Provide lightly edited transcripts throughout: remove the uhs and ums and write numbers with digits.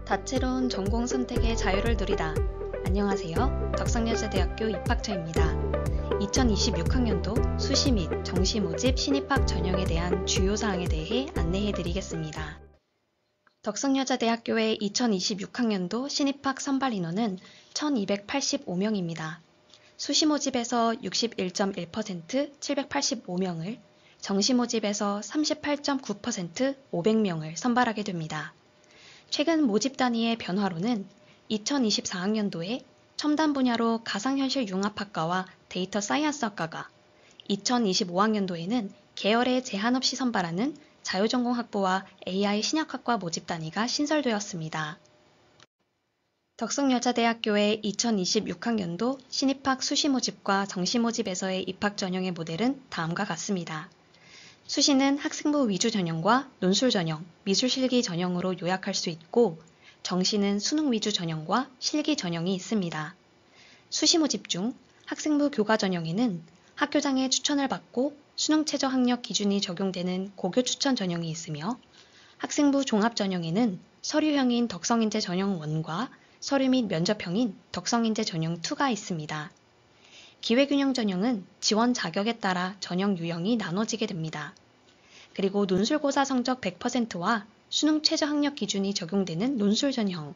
다채로운 전공 선택의 자유를 누리다. 안녕하세요. 덕성여자대학교 입학처입니다. 2026학년도 수시 및 정시 모집 신입학 전형에 대한 주요 사항에 대해 안내해드리겠습니다. 덕성여자대학교의 2026학년도 신입학 선발 인원은 1285명입니다. 수시 모집에서 61.1% 785명을, 정시 모집에서 38.9% 500명을 선발하게 됩니다. 최근 모집 단위의 변화로는 2024학년도에 첨단 분야로 가상현실 융합학과와 데이터 사이언스 학과가, 2025학년도에는 계열에 제한 없이 선발하는 자유전공학부와 AI 신약학과 모집 단위가 신설되었습니다. 덕성여자대학교의 2026학년도 신입학 수시 모집과 정시 모집에서의 입학 전형의 모델은 다음과 같습니다. 수시는 학생부 위주 전형과 논술 전형, 미술 실기 전형으로 요약할 수 있고, 정시는 수능 위주 전형과 실기 전형이 있습니다. 수시 모집 중 학생부 교과 전형에는 학교장의 추천을 받고 수능 최저 학력 기준이 적용되는 고교 추천 전형이 있으며, 학생부 종합 전형에는 서류형인 덕성인재 전형 1과 서류 및 면접형인 덕성인재 전형 2가 있습니다. 기회균형 전형은 지원 자격에 따라 전형 유형이 나눠지게 됩니다. 그리고 논술고사 성적 100%와 수능 최저 학력 기준이 적용되는 논술 전형,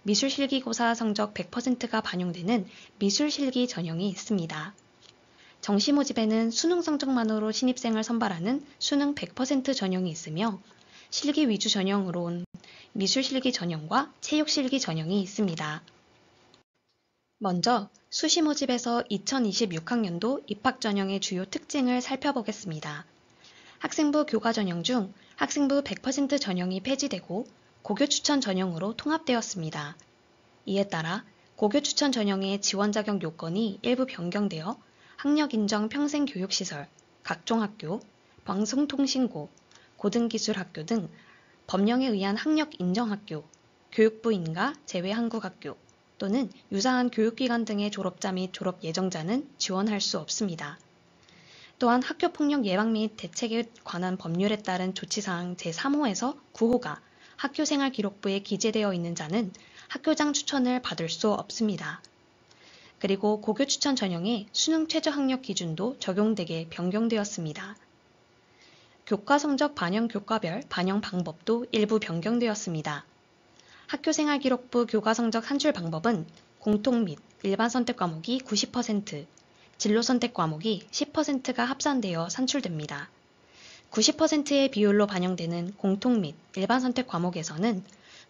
미술실기고사 성적 100%가 반영되는 미술실기 전형이 있습니다. 정시 모집에는 수능 성적만으로 신입생을 선발하는 수능 100% 전형이 있으며, 실기 위주 전형으로는 미술실기 전형과 체육실기 전형이 있습니다. 먼저 수시 모집에서 2026학년도 입학 전형의 주요 특징을 살펴보겠습니다. 학생부 교과 전형 중 학생부 100% 전형이 폐지되고 고교 추천 전형으로 통합되었습니다. 이에 따라 고교 추천 전형의 지원 자격 요건이 일부 변경되어 학력 인정 평생교육시설, 각종 학교, 방송통신고, 고등기술학교 등 법령에 의한 학력 인정 학교, 교육부 인가 제외 한국학교 또는 유사한 교육기관 등의 졸업자 및 졸업 예정자는 지원할 수 없습니다. 또한 학교폭력 예방 및 대책에 관한 법률에 따른 조치사항 제3호에서 9호가 학교생활기록부에 기재되어 있는 자는 학교장 추천을 받을 수 없습니다. 그리고 고교 추천 전형에 수능 최저 학력 기준도 적용되게 변경되었습니다. 교과 성적 반영 교과별 반영 방법도 일부 변경되었습니다. 학교생활기록부 교과 성적 산출 방법은 공통 및 일반 선택 과목이 90%, 진로 선택 과목이 10%가 합산되어 산출됩니다. 90%의 비율로 반영되는 공통 및 일반 선택 과목에서는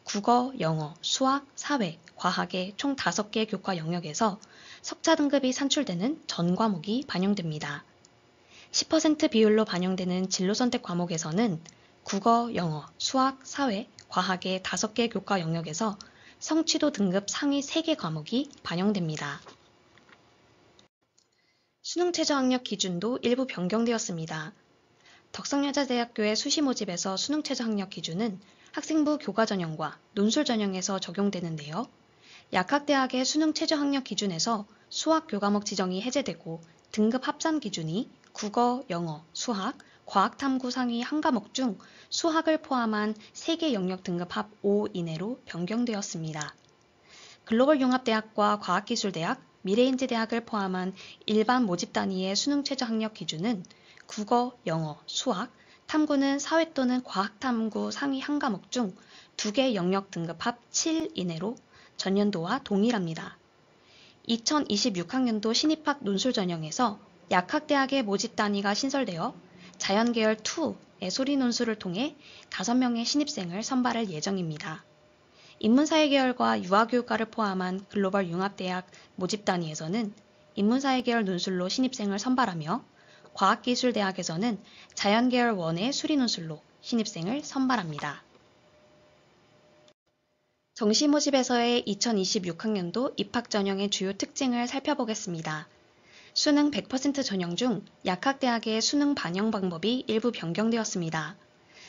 국어, 영어, 수학, 사회, 과학의 총 5개 교과 영역에서 석차 등급이 산출되는 전 과목이 반영됩니다. 10% 비율로 반영되는 진로 선택 과목에서는 국어, 영어, 수학, 사회, 과학의 5개 교과 영역에서 성취도 등급 상위 3개 과목이 반영됩니다. 수능 최저 학력 기준도 일부 변경되었습니다. 덕성여자대학교의 수시 모집에서 수능 최저 학력 기준은 학생부 교과 전형과 논술 전형에서 적용되는데요. 약학대학의 수능 최저 학력 기준에서 수학 교과목 지정이 해제되고 등급 합산 기준이 국어, 영어, 수학, 과학탐구 상위 한 과목 중 수학을 포함한 3개 영역 등급 합 5 이내로 변경되었습니다. 글로벌융합대학과 과학기술대학, 미래인재대학을 포함한 일반 모집 단위의 수능 최저 학력 기준은 국어, 영어, 수학, 탐구는 사회 또는 과학탐구 상위 한 과목 중 2개 영역 등급 합 7 이내로 전년도와 동일합니다. 2026학년도 신입학 논술 전형에서 약학대학의 모집 단위가 신설되어 자연계열 2의 소리 논술을 통해 5명의 신입생을 선발할 예정입니다. 인문사회계열과 유아교육과를 포함한 글로벌 융합대학 모집 단위에서는 인문사회계열 논술로 신입생을 선발하며, 과학기술대학에서는 자연계열 1의 수리 논술로 신입생을 선발합니다. 정시 모집에서의 2026학년도 입학 전형의 주요 특징을 살펴보겠습니다. 수능 100% 전형 중 약학대학의 수능 반영 방법이 일부 변경되었습니다.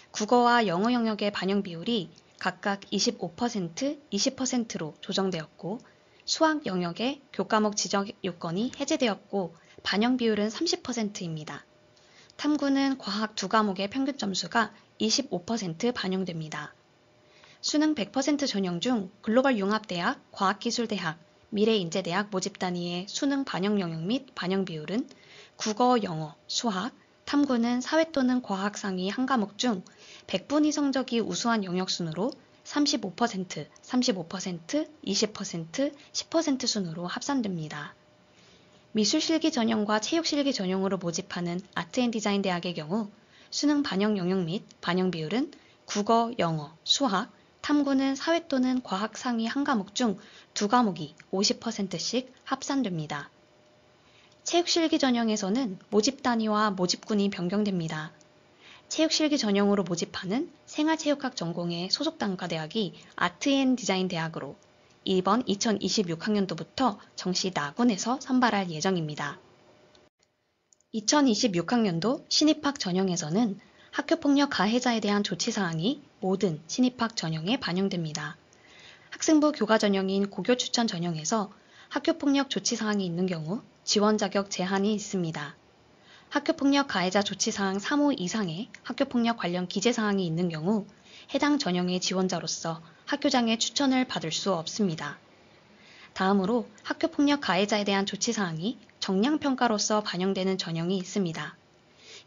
국어와 영어 영역의 반영 비율이 각각 25%, 20%로 조정되었고, 수학 영역의 교과목 지정 요건이 해제되었고 반영 비율은 30%입니다. 탐구는 과학 2과목의 평균 점수가 25% 반영됩니다. 수능 100% 전형 중 글로벌 융합대학, 과학기술대학, 미래인재대학 모집 단위의 수능 반영 영역 및 반영 비율은 국어, 영어, 수학, 탐구는 사회 또는 과학 상위 한 과목 중 100분위 성적이 우수한 영역 순으로 35%, 35%, 20%, 10% 순으로 합산됩니다. 미술실기 전형과 체육실기 전형으로 모집하는 아트앤디자인 대학의 경우 수능 반영 영역 및 반영 비율은 국어, 영어, 수학, 탐구는 사회 또는 과학 상위 한 과목 중 두 과목이 50%씩 합산됩니다. 체육실기 전형에서는 모집 단위와 모집군이 변경됩니다. 체육실기 전형으로 모집하는 생활체육학 전공의 소속 단과대학이 아트앤디자인 대학으로 이번 2026학년도부터 정시 나군에서 선발할 예정입니다. 2026학년도 신입학 전형에서는 학교폭력 가해자에 대한 조치사항이 모든 신입학 전형에 반영됩니다. 학생부 교과 전형인 고교 추천 전형에서 학교폭력 조치사항이 있는 경우 지원 자격 제한이 있습니다. 학교폭력 가해자 조치사항 3호 이상의 학교폭력 관련 기재사항이 있는 경우 해당 전형의 지원자로서 학교장의 추천을 받을 수 없습니다. 다음으로 학교폭력 가해자에 대한 조치사항이 정량평가로서 반영되는 전형이 있습니다.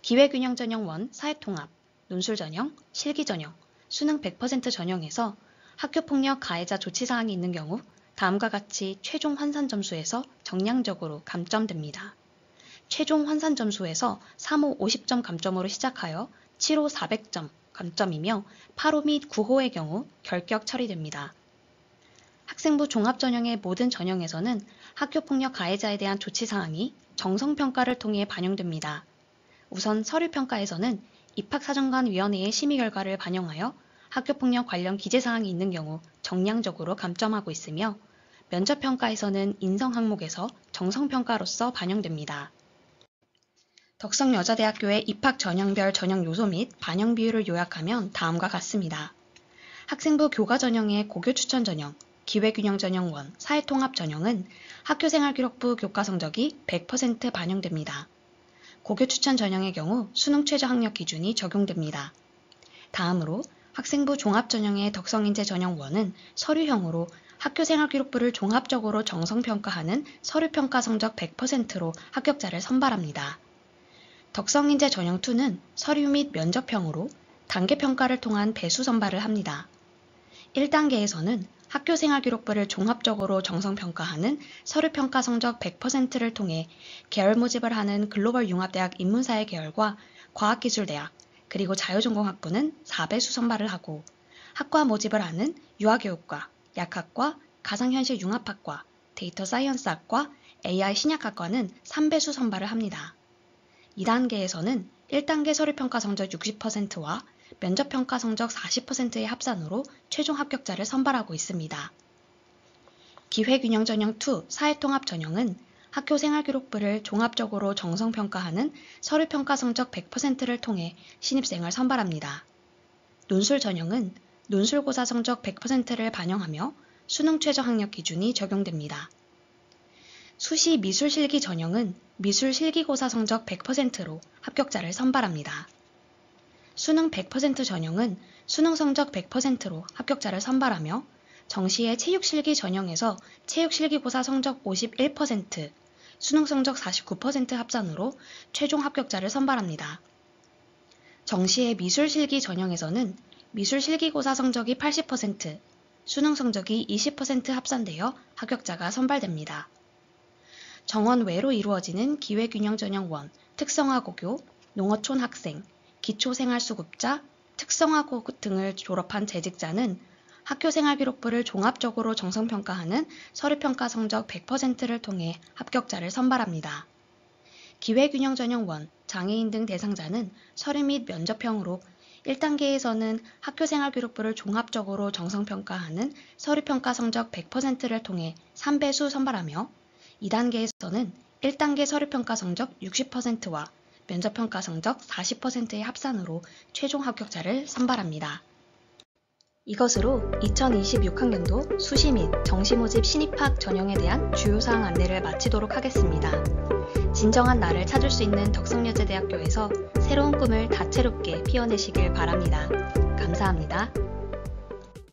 기회균형 전형 1 사회통합, 논술 전형, 실기 전형, 수능 100% 전형에서 학교폭력 가해자 조치사항이 있는 경우 다음과 같이 최종 환산 점수에서 정량적으로 감점됩니다. 최종 환산 점수에서 3호 50점 감점으로 시작하여 7호 400점 감점이며 8호 및 9호의 경우 결격 처리됩니다. 학생부 종합전형의 모든 전형에서는 학교폭력 가해자에 대한 조치사항이 정성평가를 통해 반영됩니다. 우선 서류평가에서는 입학사정관위원회의 심의 결과를 반영하여 학교폭력 관련 기재사항이 있는 경우 정량적으로 감점하고 있으며 면접평가에서는 인성항목에서 정성평가로서 반영됩니다. 덕성여자대학교의 입학 전형별 전형 요소 및 반영 비율을 요약하면 다음과 같습니다. 학생부 교과 전형의 고교 추천 전형, 기회균형 전형 1, 사회통합 전형은 학교생활기록부 교과 성적이 100% 반영됩니다. 고교 추천 전형의 경우 수능 최저 학력 기준이 적용됩니다. 다음으로 학생부 종합 전형의 덕성인재 전형 1은 서류형으로 학교생활기록부를 종합적으로 정성평가하는 서류평가 성적 100%로 합격자를 선발합니다. 덕성인재 전형 2는 서류 및 면접형으로 단계평가를 통한 배수 선발을 합니다. 1단계에서는 학교생활기록부를 종합적으로 정성평가하는 서류평가 성적 100%를 통해 계열 모집을 하는 글로벌 융합대학 인문사회 계열과 과학기술대학, 그리고 자유전공학부는 4배수 선발을 하고 학과 모집을 하는 유아교육과, 약학과, 가상현실 융합학과, 데이터 사이언스학과, AI 신약학과는 3배수 선발을 합니다. 2단계에서는 1단계 서류평가 성적 60%와 면접평가 성적 40%의 합산으로 최종 합격자를 선발하고 있습니다. 기회균형 전형 2 사회통합 전형은 학교생활기록부를 종합적으로 정성평가하는 서류평가 성적 100%를 통해 신입생을 선발합니다. 논술 전형은 논술고사 성적 100%를 반영하며 수능 최저 학력 기준이 적용됩니다. 수시 미술실기 전형은 미술실기고사 성적 100%로 합격자를 선발합니다. 수능 100% 전형은 수능 성적 100%로 합격자를 선발하며 정시의 체육실기 전형에서 체육실기고사 성적 51%, 수능 성적 49% 합산으로 최종 합격자를 선발합니다. 정시의 미술실기 전형에서는 미술실기고사 성적이 80%, 수능 성적이 20% 합산되어 합격자가 선발됩니다. 정원 외로 이루어지는 기회균형 전형 1, 특성화고교, 농어촌 학생, 기초생활수급자, 특성화고 등을 졸업한 재직자는 학교생활기록부를 종합적으로 정성평가하는 서류평가 성적 100%를 통해 합격자를 선발합니다. 기회균형 전형 1, 장애인 등 대상자는 서류 및 면접형으로 1단계에서는 학교생활기록부를 종합적으로 정성평가하는 서류평가 성적 100%를 통해 3배수 선발하며 2단계에서는 1단계 서류평가 성적 60%와 면접평가 성적 40%의 합산으로 최종 합격자를 선발합니다. 이것으로 2026학년도 수시 및 정시 모집 신입학 전형에 대한 주요사항 안내를 마치도록 하겠습니다. 진정한 나를 찾을 수 있는 덕성여자대학교에서 새로운 꿈을 다채롭게 피워내시길 바랍니다. 감사합니다.